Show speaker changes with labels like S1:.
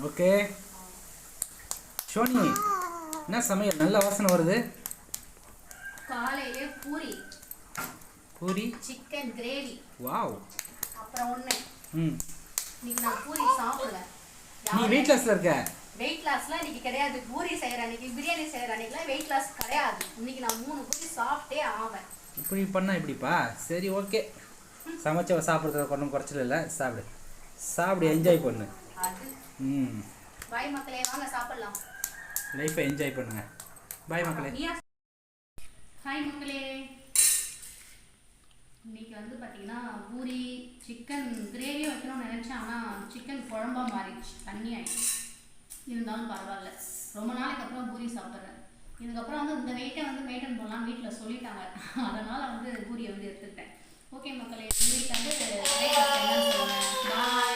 S1: Okay ஷோனி, என்ன சமையல்? நல்ல வாசனை வருது.
S2: காலையிலே puri
S1: puri
S2: chicken gravy.
S1: Wow.
S2: அப்புறம் ஒன்று இன்னைக்கு நான் பூரி சாப்பிடுவேன்.
S1: நீ வெயிட் லாஸ்ல இருக்க?
S2: வெயிட் லாஸ்லாம் இன்னைக்கு கிடையாது. பூரி செய்கிற அன்னைக்கு, பிரியாணி செய்கிற அன்னைக்குலாம் வெயிட் லாஸ் கிடையாது. இன்னைக்கு நான் 3 பூரி சாப்பிட்டே ஆவேன்.
S1: இப்படி பண்ணா இப்படிப்பா? சரி ஓகே, சமைச்ச சாப்பிட்றத ஒன்றும் குறைச்சல இல்லை. சாப்பிடு சாப்பிடு, என்ஜாய் பண்ணு.
S2: அது பாய் மக்களே, வாங்க சாப்பிடலாம்.
S1: லைஃப்பை என்ஜாய் பண்ணுங்க. பாய் மக்களே.
S2: ஹாய் மக்களே, இன்னைக்கு வந்து பார்த்தீங்கன்னா பூரி சிக்கன் கிரேவியும் வைக்கணும்னு நினச்சேன். ஆனால் சிக்கன் குழம்பா மாறிடுச்சு, தண்ணி ஆயிடுச்சு. இருந்தாலும் பரவாயில்ல, ரொம்ப நாளைக்கு அப்புறம் பூரி சாப்பிட்றேன். இதுக்கப்புறம் வந்து இந்த வெயிட்டை வந்து மெயின்டைன் பண்ணலாம் வீட்டில் சொல்லிட்டாங்க. அதனால் வந்து பூரியை வந்து எடுத்துக்கிட்டேன். ஓகே மக்களே, இந்த வீட்டில் வந்து என்னன்னு சொல்லுவேன். பாய்.